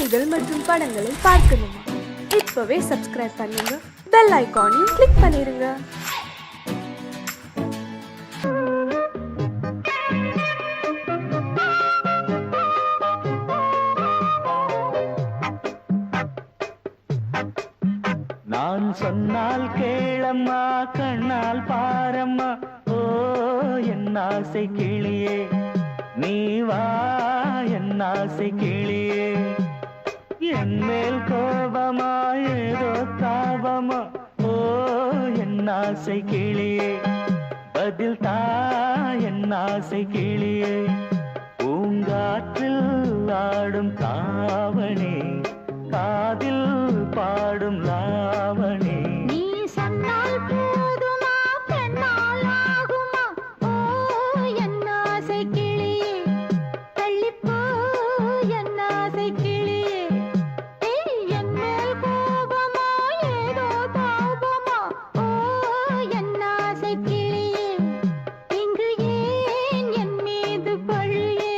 செய்திகள் மற்றும் படங்களை பார்க்கணுமா? இப்பவே சப்ஸ்கிரைப் பண்ணுங்க, பெல் ஐகானையும் கிளிக் பண்ணிருங்க. நான் சொன்னால் கேளம்மா, கண்ணால் பாரம்மா, ஓ என் ஆசை கிளியே, நீ வா என் ஆசை கிளியே. என் மேல் கோபமா ஏதோ தாபமா, ஓ என் ஆசை கிளியே, பதில் தா என் ஆசை கிளியே. பூங்காற்றில் ஆடும் தாவணி, காதில் பாடும் லாவணி. நீ சொன்னால் போதுமா, பெண்ணால் ஆகுமா, ஓ என் ஆசை கிளியே, தள்ளிப்போ என் ஆசை கிளியே. என் மேல் கோபமா ஏதோ தாபமா, ஓ என் ஆசை கிளியே, இங்கு ஏன் என் மீது பழியே?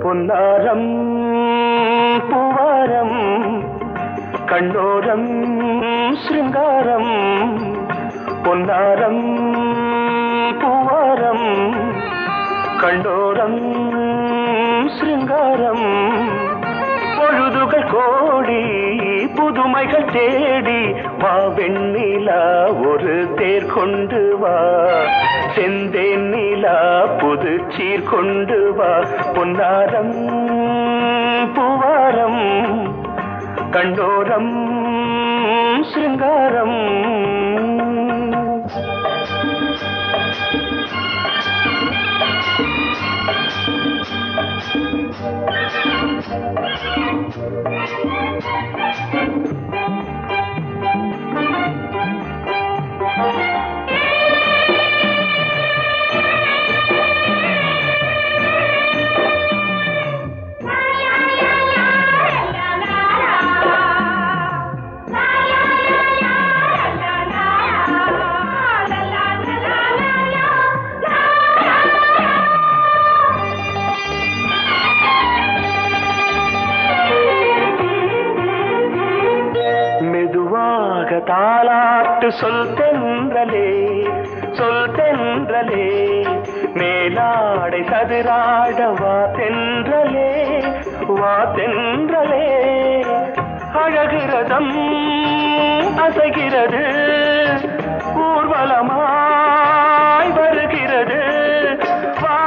பொன்னாரம் பூவாரம், கண்ணோரம் சிருங்காரம். பொன்னாரம் பூவாரம், கண்ணோரம் சிருங்காரம். பொழுதுகள் கோடி, புதுமைகள் தேடி வா வெண்ணிலா, ஒரு தேர் கொண்டு வா, செந்தேன் நிலா புது சீர் கொண்டு வா. பொன்னாரம் பூவாரம், கண்டோரம் சிருங்காரம். தாலாட்டு சொல் தென்றலே, சொல் தென்றலே, மேலாடை சதுராட வா தென்றலே, வா தென்றலே. அழகிறதம் அசைகிறது, ஊர்வலமாய் வருகிறது, வா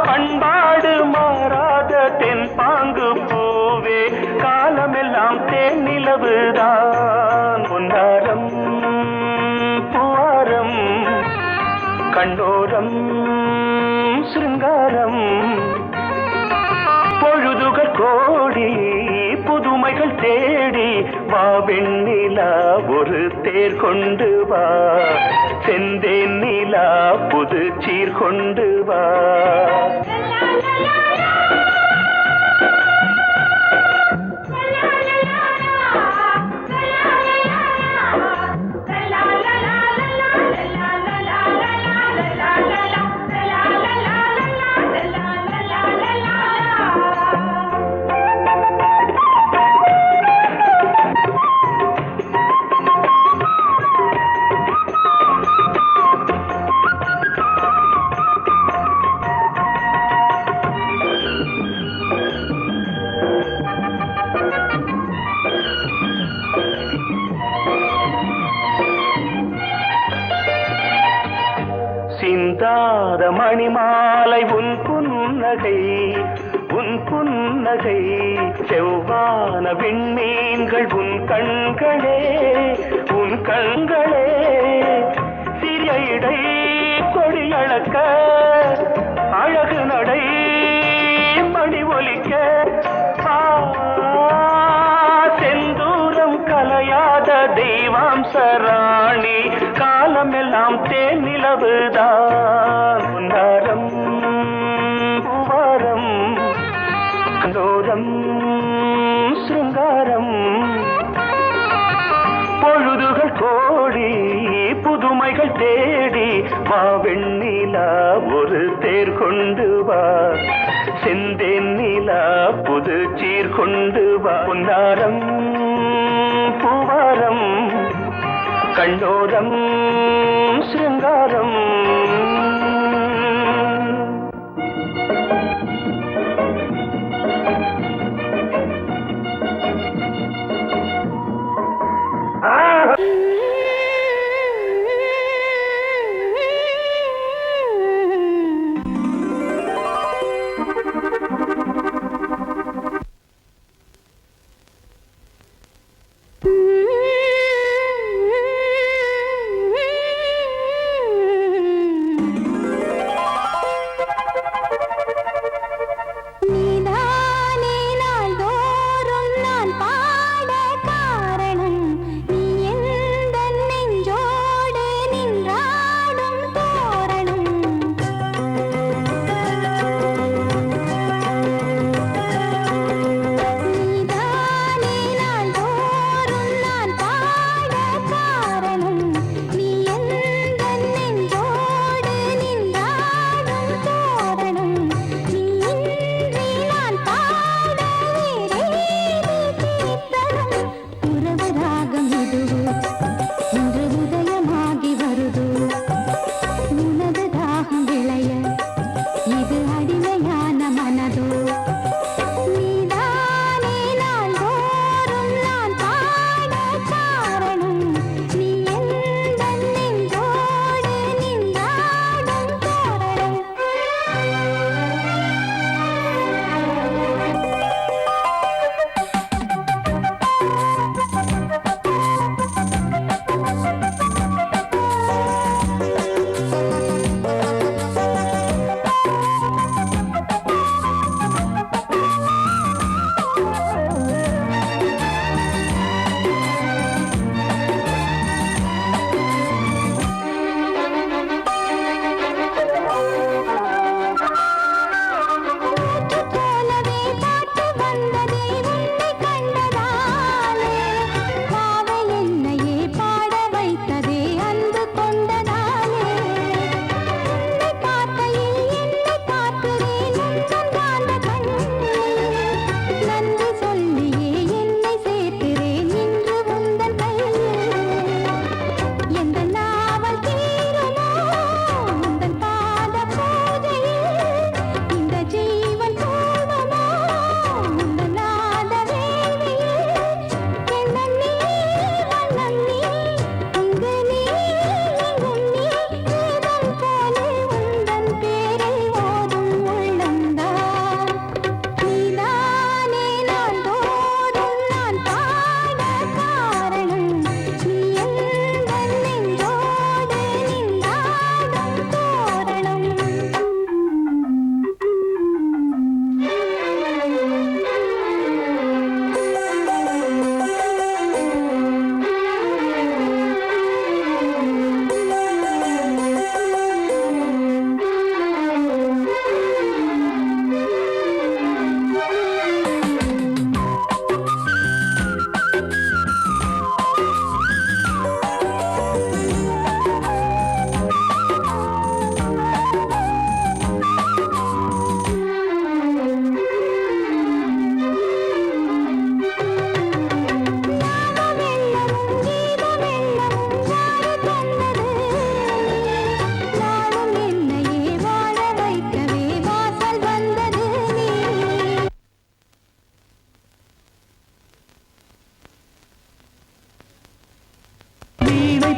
பண்பாடு மாறாத தென் பாங்கு பூவே, காலமெல்லாம் தேன் நிலவுதான். பொன்னாரம் பூவாரம், கண்டோரம் சிருங்காரம். பொழுதுகள் கோடி, புதுமைகள் தேடி வா வெண்ணிலா, ஒரு தேர் கொண்டு வா, செந்தேன் நிலா புது சீர் கொண்டு வா. சிந்தாத மணிமாலை உன் புன்னகை, உன் புன்னகை. செவ்வான விண்மீன்கள் உன் கண்களே, உன் கண்களே. சிறிய இடை கொடியளக்க, அழகு நடை மணி ஒலிக்க, செந்தூரம் கலை தெய்வாம்சராணி காலமெல்லாம் தேனிலவுதான் பொன்னாரம் பூவாரம் கண்டோரம் சிருங்காரம் பொழுதுகள் கோடி புதுமைகள் தேடி வா வெண்ணிலா ஒரு தேர் கொண்டு வா செந்தேன் நிலா புது சீர் கொண்டு வா பொன்னாரம் பூவாரம் கண்டோரம் சிருங்காரம்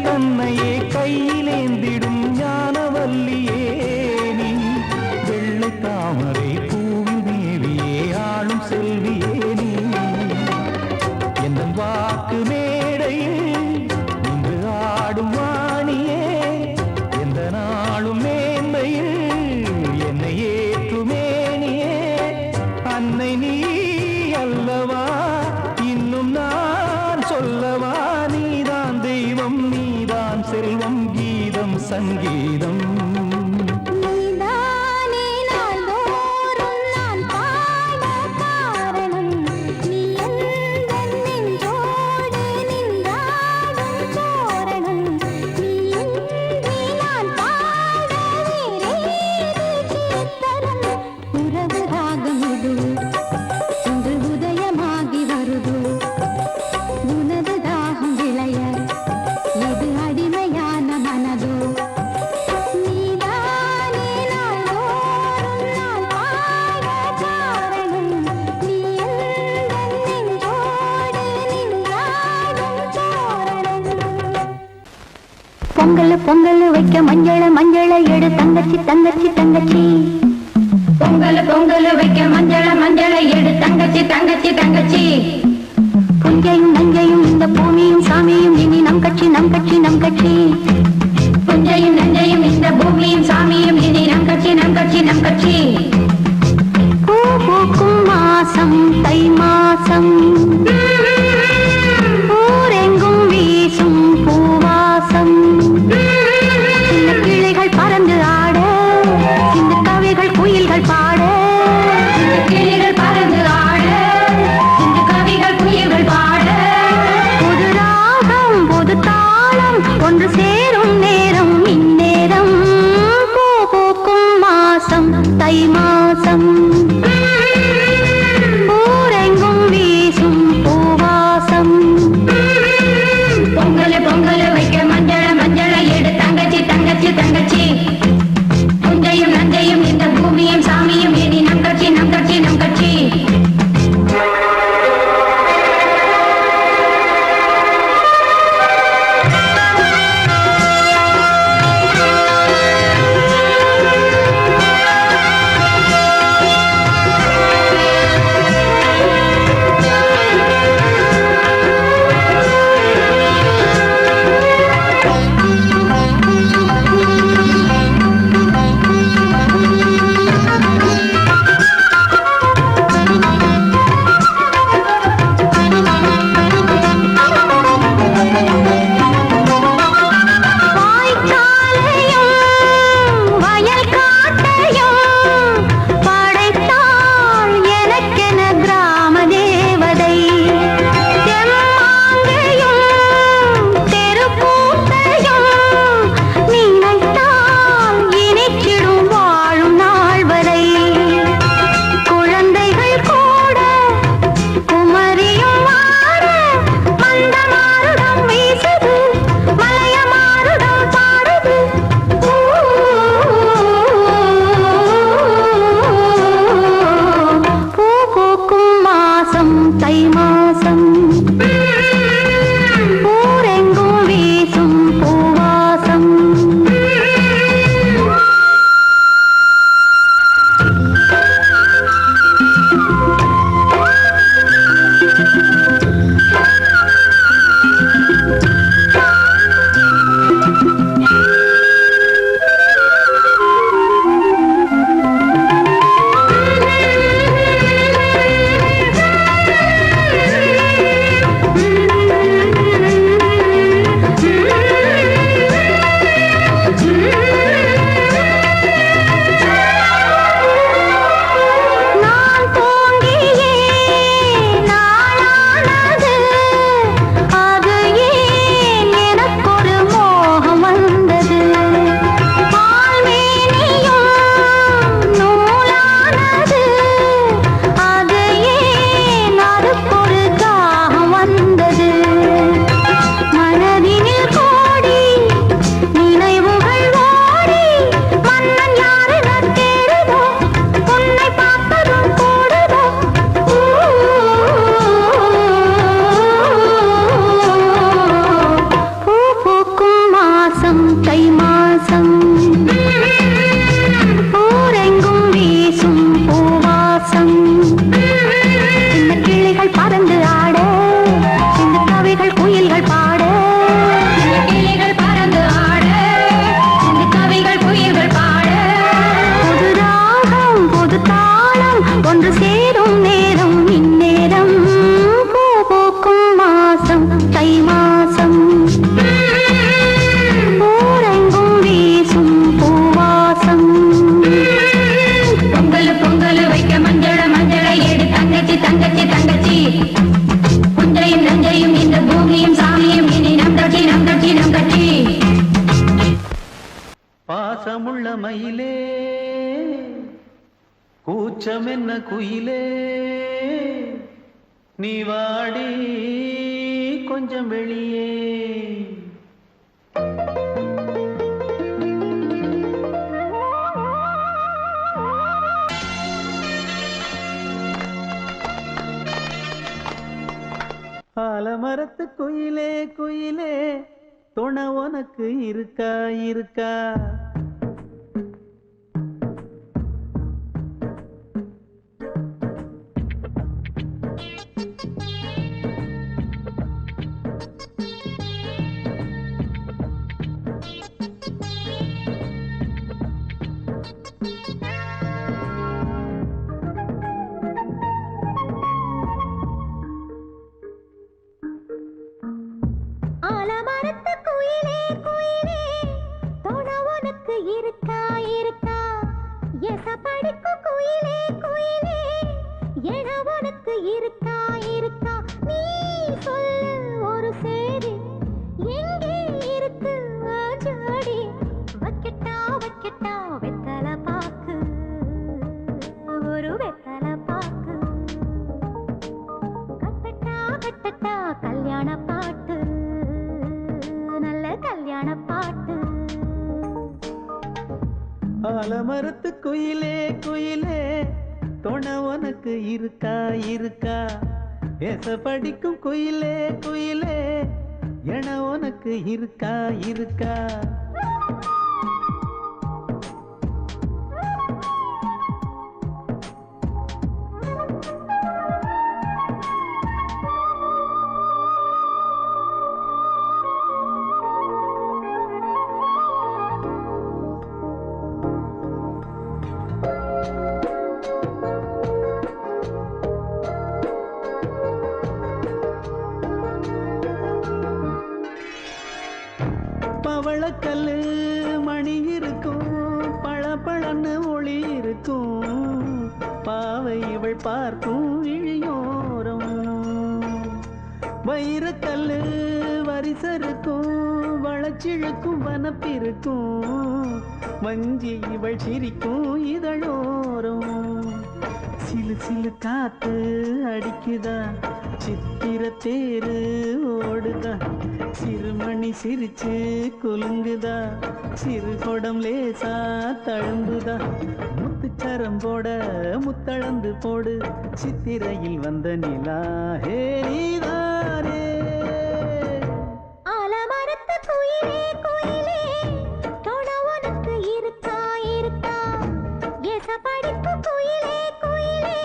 தன்னையே கையிலேந்திடும் ஞானவல்லியே நீ வெள்ளை தாமரை பூவில் மேவியே ஆளும் செல்வியே நீ என் வாக்கு மேடையில் நின்று ஆடும் வாணியே எந்த நாளும் மேன்மையில் என்னை ஏற்றுமேனியே அன்னை நீ அல்லவா இன்னும் நான் சொல்லவா நீதான் சங்கீதம். நீதானே நாள்தோறும் நான் பாட காரணம். நீ எந்தன் நெஞ்சோடு நின்றாடும் தோரணம். நீ இன்றி நான் பாட வேறேது கீர்த்தனம். உறவு ராகம் இது இன்று உதயமாகி வருது. உனது தாகம் விளைய இது அடிமையான மனதோ. நீதானே நாள்தோறும் நான் பாட காரணம். நீ எந்தன் நெஞ்சோடு நின்றாடும் தோரணம். பொங்கல் பொங்கல் வைக்க மஞ்சள மஞ்சள எடு தங்கச்சி தங்கச்சி தங்கச்சி. பொங்கல் பொங்கல் வைக்க மஞ்சள மஞ்சள எடு தங்கச்சி தங்கச்சி தங்கச்சி. புஞ்சையும் நஞ்சையும் இந்த பூமியும் சாமியும் இனி நம் கட்சி நம் கட்சி நம் கட்சி. புஞ்சையும் நஞ்சையும் இந்த பூமியும் சாமியும் இனி நம் கட்சி நம் கட்சி நம் கட்சி. பூ பூக்கும் மாசம் தை மாசம். ஊரெங்கும் வீசும் பூவாசம். சின்ன கிளிகள் பறந்து ஆட, சின்ன கவிகள் குயில்கள் பாட. சின்ன கிளிகள் பறந்து ஆட, சின்ன கவிகள் குயில்கள் பாட. புது ராகம் புது தாளம் ஒன்று மயிலே கூச்சம் என்ன குயிலே நீ வாடி கொஞ்சம் வெளியே. ஆலமரத்து குயிலே குயிலே துணை உனக்கு இருக்கா இருக்கா. ஆலமரத்து குயிலே குயிலே துணை உனக்கு இருக்கா இருக்கா. எசப்படிக்கும் குயிலே குயிலே என உனக்கு இருக்கா இருக்கா. நீ சொல்லு ஒரு சேதி எங்கே இருக்கு ஜோடி. வைக்கட்டா வைக்கட்டா வெத்தல பாக்கு ஒரு வெத்தல பாக்கு. கட்டட்டா கட்டட்டா கல்யாண பாட்டு நல்ல கல்யாண பாட்டு. ஆலமரத்து குயிலே குயிலே துணை உனக்கு இருக்கா இருக்கா. எச படிக்கும் குயிலே குயிலே என உனக்கு இருக்கா இருக்கா. பவளக்கல்லு மணி இருக்கும் பளபளன்னு ஒளி இருக்கும். பாவை இவள் பார்க்கும் இழியோரம். வைரக்கல்லு வரிசருக்கும் வளச்சிழுக்கும் வனப்பிருக்கும். வஞ்சி இவள் சிரிக்கும் இதழோரம். சிலு சிலு காத்து அடிக்குதா சித்திர தேரு ஓடுதா. சிறுமணி சிரிச்சு குலுங்குதா சிறு கொடம் லேசா தழும்புதா. முத்துச்சரம் போட முத்தளந்து போடு சித்திரையில் வந்த நிலா ஹே நீதானே. ஆலமரத்து குயிலே குயிலே துணை உனக்கு இருக்கா இருக்கா. எசப்படிக்கும் குயிலே குயிலே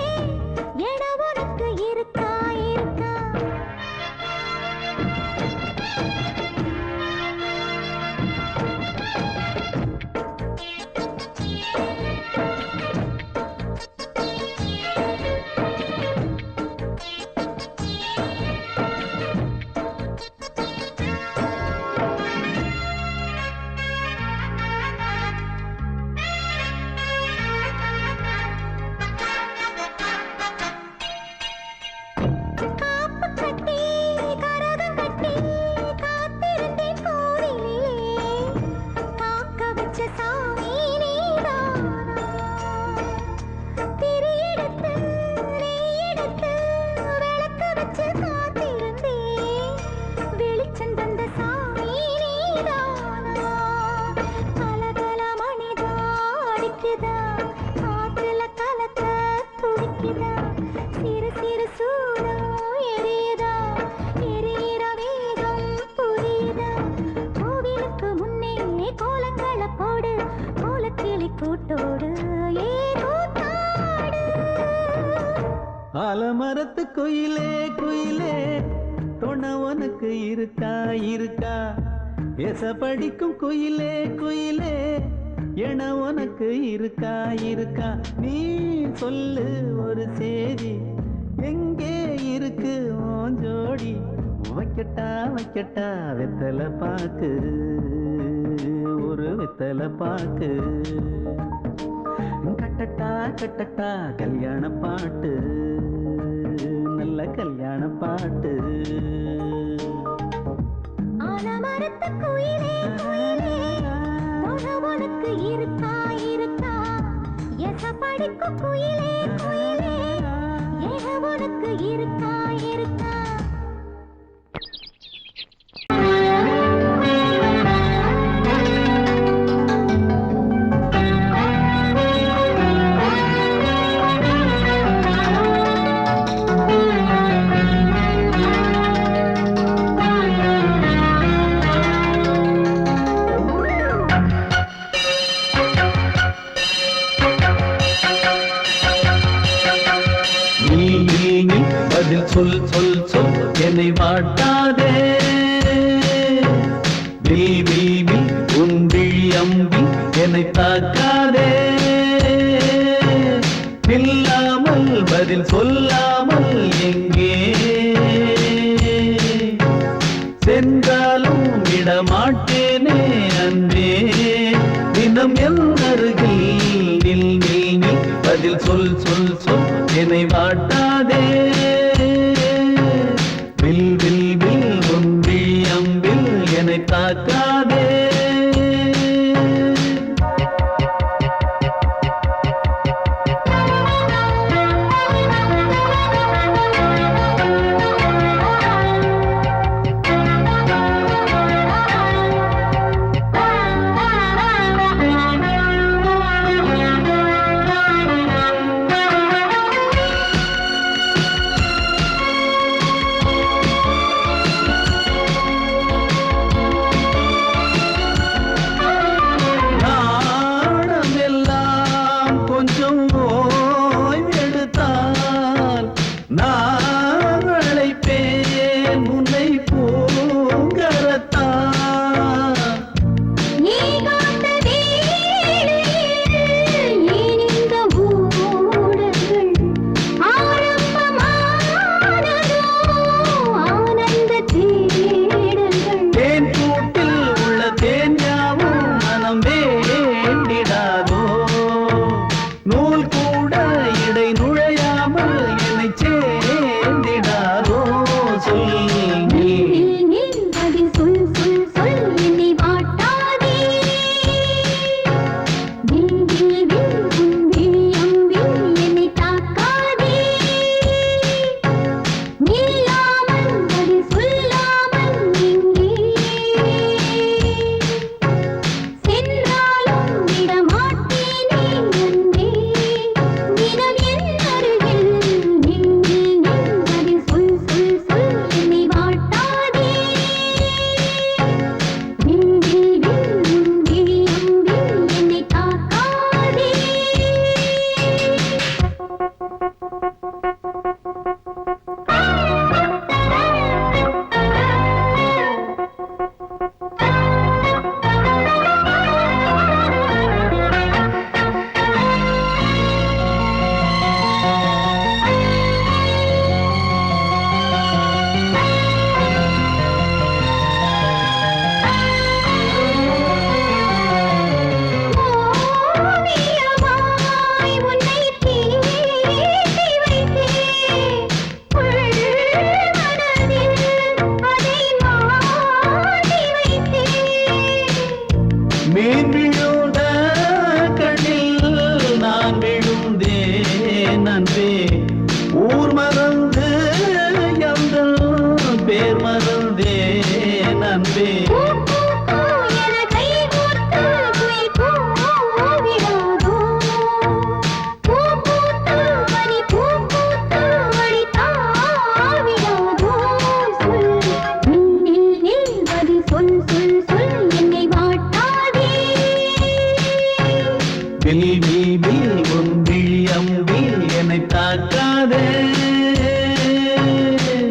என உனக்கு இருக்கா இருக்கா. காப்பு கட்டி கரகம் கட்டி காத்திருந்தேன் கோவிலிலே. காக்க வச்ச சாமி நீதானா. திரி எடுத்து நெய் எடுத்து விளக்கு வச்சு காத்திருந்தேன். வெளிச்சம் தந்த சாமி நீதானா. கலகல மணிதா அடிக்குதா காற்றுல கலக்க துடிக்குதா. சிறு சிறு சூடம் எரியுதா எரியிற வேகம் புரியுதா. கோவிலுக்கு முன்னே கோலங்கள போடு கோலக்கிளி கூட்டோடு ஏ கூத்தாடு. ஆலமரத்து குயிலே குயிலே துணை உனக்கு இருக்கா இருக்கா. எச படிக்கும் குயிலே குயிலே என உனக்கு இருக்கா இருக்கா. நீ சொல்லு ஒரு சேதி எங்கே இருக்கு உன் ஜோடி. வைக்கட்டா வைக்கட்டா வெத்தல பாக்கு ஒரு வெத்தல பாக்கு. கட்டட்டா கட்டட்டா கல்யாண பாட்டு நல்ல கல்யாண பாட்டு. ஆலமரத்து குயிலே குயிலே துணை உனக்கு இருக்கா சிரிக்கும் குயிலே குயிலே ஏக உனக்கு இருக்கா இருக்கா பதில் சொல் சொல் சொல் என்னை வாட்டாதே வில் உன் விழி அம்பி என்னை தாக்காதே இல்லாமல் பதில் சொல்லாமல் எங்கே சென்றாலும் விடமாட்டேனே அன்பே தினம் என் அருகில் நில் நில் நில் பதில் சொல் சொல் சொல் என்னை வாட்டாதே வில் வில் வில் உன் விழி அம்பில் என்னை தாக்காதே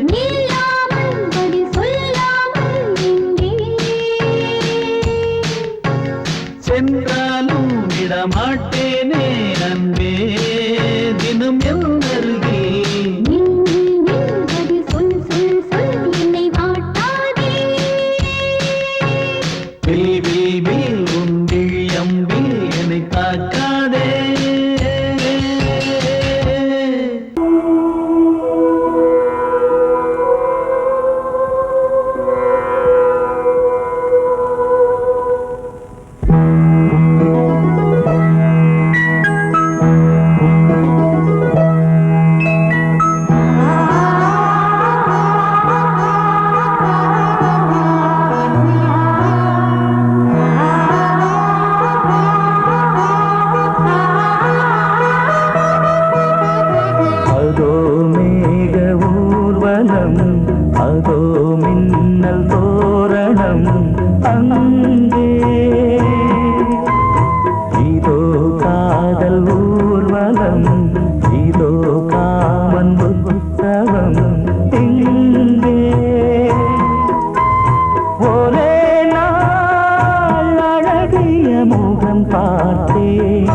நில்லாமல் பதில் சொல்லாமல் எங்கே தோரணம் அங்கே இதோ காதல் ஊர்வலம் இதோ காமன் உற்சவம் இங்கே ஒரே நாள் அழகிய முகம் பார்த்தேன்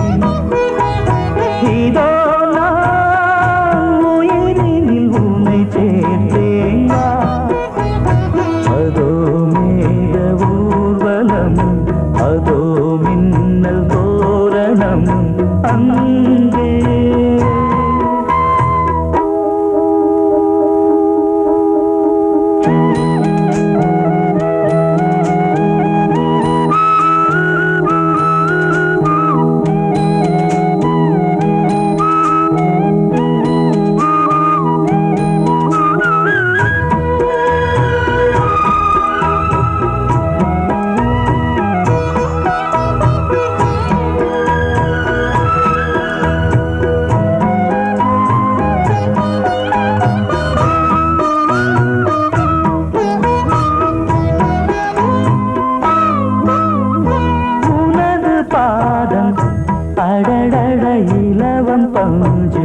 இதோ நான் உயிரினில் உன்னை சேர்த்தேன் அதோ மேக ஊர்வலம் அதோ மின்னல் தோரணம் அங்கே அடடட இலவம் பஞ்சு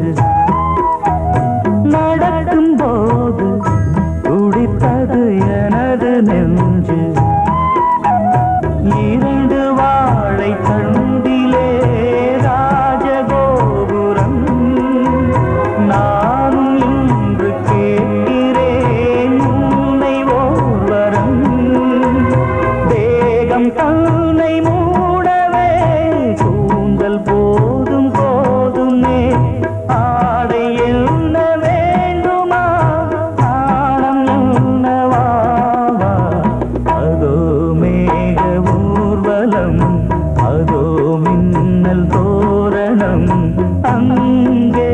நடக்கும் போது துடித்தது எனது நெஞ்சு இரண்டு வாழை தண்டிலே ராஜகோபுரம் நானும் இன்று கேட்கிறேன் உன்னை ஓர்வரம் தேகம் தன்னை மூடவே கூந்தல் போதும் போதுமே ஆடை என்ன வேண்டுமா நாணம் என்னவா அதோ மேக ஊர்வலம் அதோ மின்னல் தோரணம் அங்கே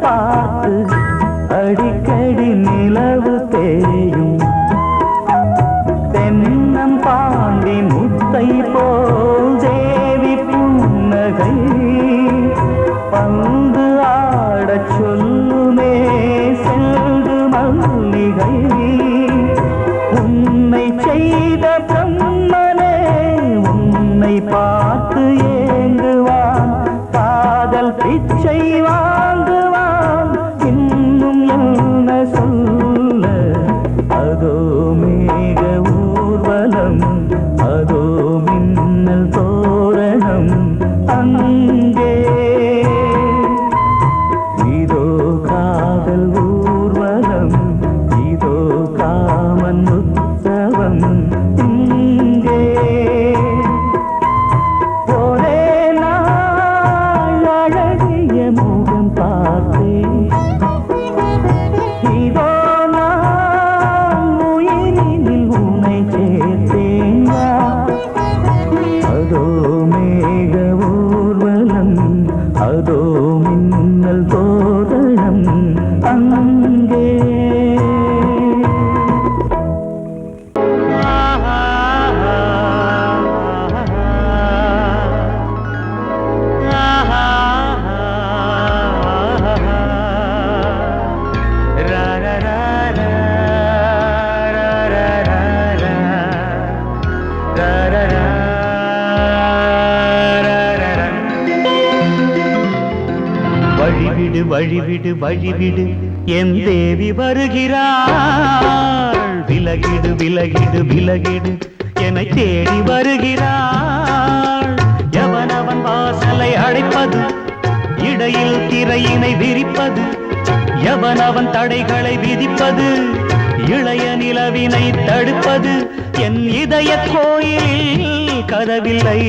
பார்த்து அடிக்கடி நிலவு தேயும் தென்னம் பாண்டி முத்தை போல் தேவி புன்னகை பந்து ஆடச் சொல்லுமே செல்து மல்லிகை உன்னை செய்த பிரம்மனே உன்னை பார்த்து ஏங்குவான் காதல் பிச்சை வாங்குவான் இன்னும் என்ன சொல்ல அதோ மேக ஊர்வலம் அதோ மின்னல் தோரணம் அங்கே இதோ காதல் ஊர்வலம் இதோ காமன் உற்சவம் இங்கே ஒரே நாள் அழகிய முகம் பார்த்தேன் இதோ நான் உயிரினில் உன்னை சேர்த்தேன் அதோ மேக ஊர்வலம் அதோ மின்னல் தோரணம் அங்கே வழிவிடு வழிவிடு வழிவிடு என் தேவி வருகிறாள் விலகிடு விலகிடு விலகிடு என்னை தேடி வருகிறாள் யவன இடையில் திரையினை விரிப்பது எவனவன் தடைகளை விதிப்பது இளைய நிலவினை தடுப்பது என் இதய கோயிலில் கதவில்லை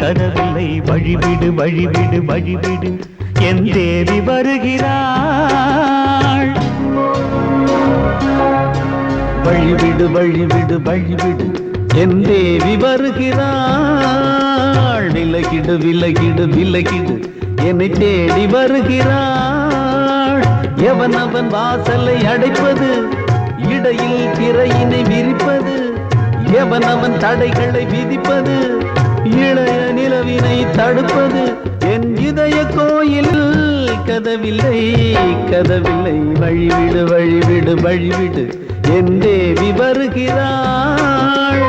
கதவில்லை வழிவிடு வழிவிடு வழிவிடு என் தேவி வருகிறாள் வழிவிடு வழிவிடு வழிவிடு என் தேவி வருகிறாள் விலகிடு விலகிடு விலகிடு என்னை தேடி வருகிறாள் எவனவன் வாசலை அடைப்பது இடையில் திரையினை விரிப்பது எவனவன் தடைகளை விதிப்பது இளைய நிலவினை தடுப்பது என் இதய கோயில் கதவில்லை கதவில்லை வழிவிடு வழிவிடு வழிவிடு என் தேவி வருகிறாள்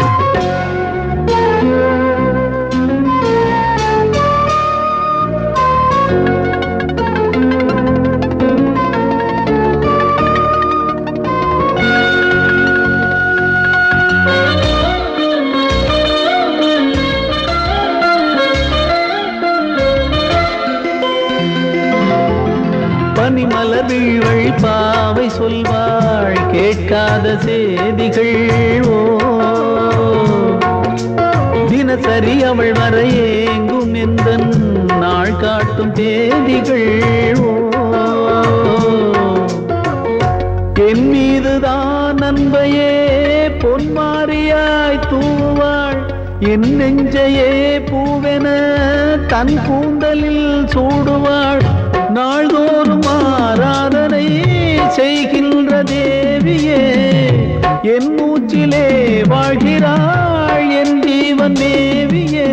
பனிமலர் வீழ்வழி பாவை சொல்வாள் கேட்காத செய்திகள் ஓ தினசரி அவள் வர ஏங்கும் எந்த நாள் காட்டும் தேதிகள் ஓ என் மீதுதான் அன்பையே பொன்மாரியாய் தூவாள் என் நெஞ்சையே பூவென தன் கூந்தலில் சூடுவாள் நாள்தோறும் ஆராதனை செய்கின்ற தேவியே என் மூச்சிலே வாழ்கிறாள் என் ஜீவன் தேவியே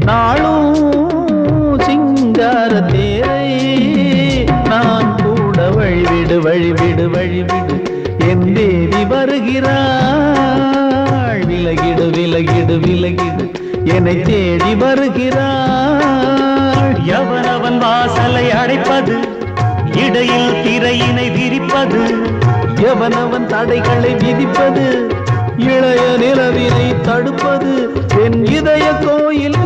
நாளும் சிங்கார தேரை நான் கூட வழிவிடு வழிவிடு வழிவிடு என் தேவி வருகிறாள் விலகிடு விலகிடு விலகிடு என்னை தேடி வருகிறாள் எவனவன் வாசலை அடைப்பது இடையில் திரையினை விரிப்பது எவனவன் தடைகளை விதிப்பது இளைய நிலவினை தடுப்பது என் இதய கோயில்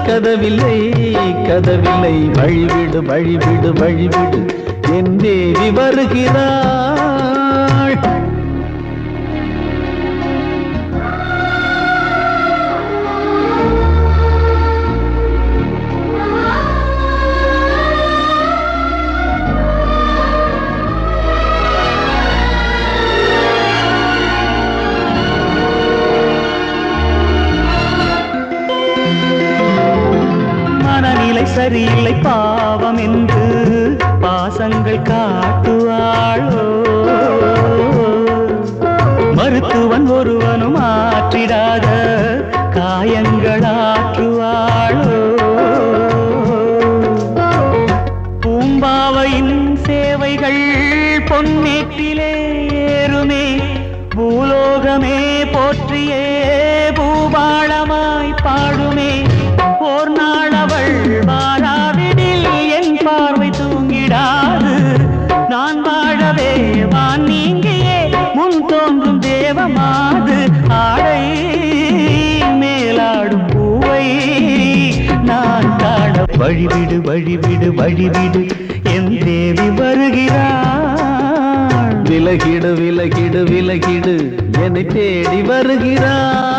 கதவில்லை கதவில்லை வழிவிடு வழிவிடு வழிவிடு என் தேவி வருகிறாள் சரியில்லை பாவம் என்று பாசங்கள் காட்டுவாளோ மருத்துவன் ஒருவனும் ஆற்றிடாத காயங்களாற்றுவாளோ பூம்பாவையின் சேவைகள் பொன்னேற்றிலே ஏறுமே பூலோகமே போற்றியே பூபாளமாய் பாடுமே ஓர் நாள் அவள் வாராவிடில் என் பார்வை தூங்கிடாது நான் வாழவே வான் நீங்கியே முன் தோன்றும் தேவமாது ஆடை மேலாடும் பூவை நான் காண வழிவிடு வழிவிடு வழிவிடு என் தேவி வருகிறாள் விலகிடு விலகிடு விலகிடு என்னை தேடி வருகிறாள்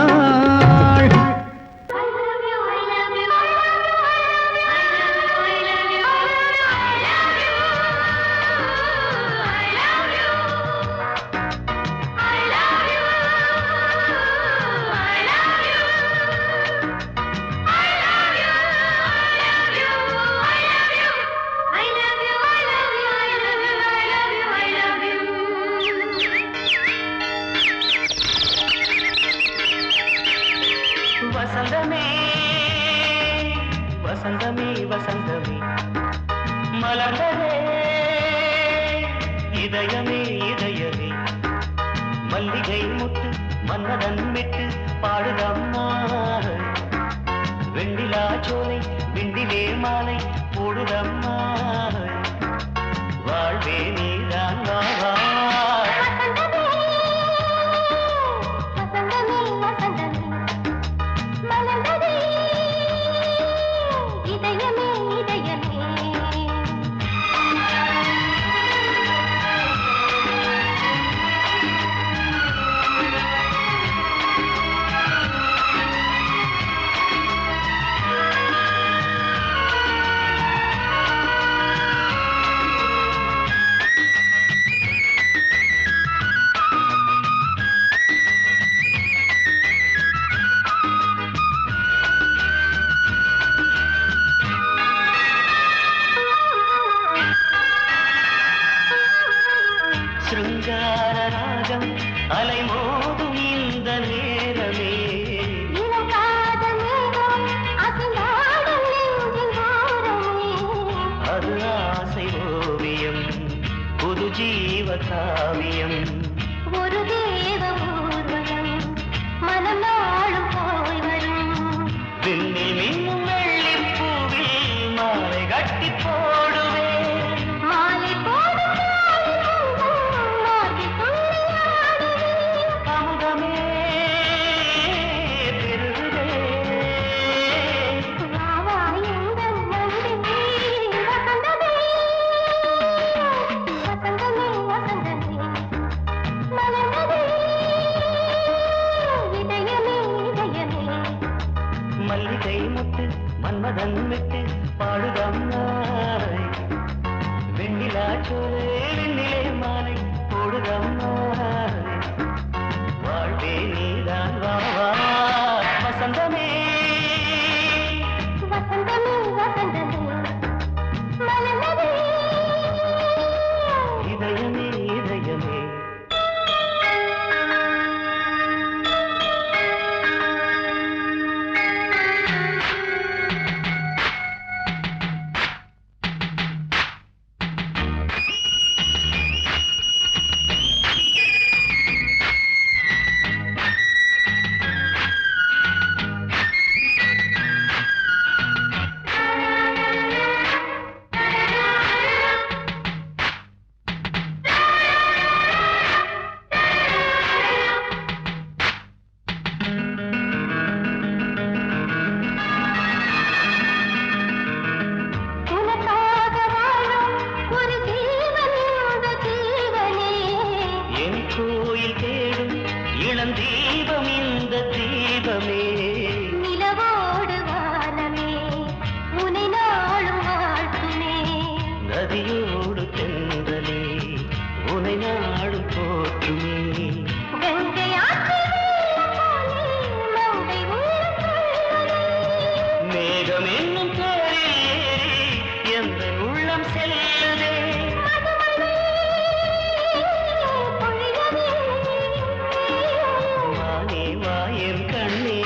வசந்தமே வசந்தமே வசந்தமே மலர்ந்ததே இதயமே இதயமே மல்லிகை முட்டு மன்னதன் மெட்டு பாடுதம்மா வெண்ணிலா சோலை விண்டிலே மாலை போடுதம்மா வாழ்வே நீதான் வா காவியம் ஒரு தேவ ஊர்வலம் மனம் நாளும் போய் வரும் விண்ணில் மின்னும் வெள்ளிப் பூவில் மாலை கட்டி போடுவேன் மாலை போடும் மார்கழி துள்ளியாடுவேன் அமுதமே பெருகுதே வா வா எங்கள் நந்தினி வசந்தமே வசந்தமே வசந்தமே மலர்ந்ததே இதயமே இதயமே மல்லிகை முத்து மன்மதன் விட்டு பாடுதம்மாய் வெண்ணிலா சோலை வெண்ணிலே மாலை போடுதம்மாய் வாழ்வே நீதான் வா வா வசந்தமே வசந்தமே வசந்தமே மலர்ந்ததே இதயமே இதயமே உனக்காக வாழும் ஒரு ஜீவன் இந்த ஜீவனே என் கோயில் தேடும் இளம் தீபம் இந்த தீபமே நிலவோடு வானமே உனை நாளும் வாழ்த்துமே நதியோடு தென்றலே உனை நாடு போற்றுமே கங்கை ஆற்று வெள்ளம் போலே மங்கை உள்ளம் கொள்ளுதே. மேகம் என்னும் தேரில் ஏறி எந்த உள்ளம் செல்லுதே மதுமழை பொழியவே. வானே வாயன் கண்ணே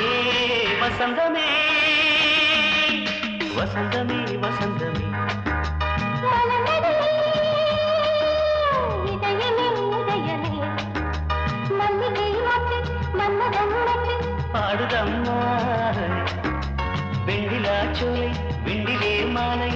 வசந்தமே வசந்தமே வசந்தமே மலர்ந்ததே இதயமே இதயமே மல்லிகை மொட்டு மன்மதன் மொட்டு பாடுதம்மா வெண்ணிலா சோலை வெண்ணிலே மாலை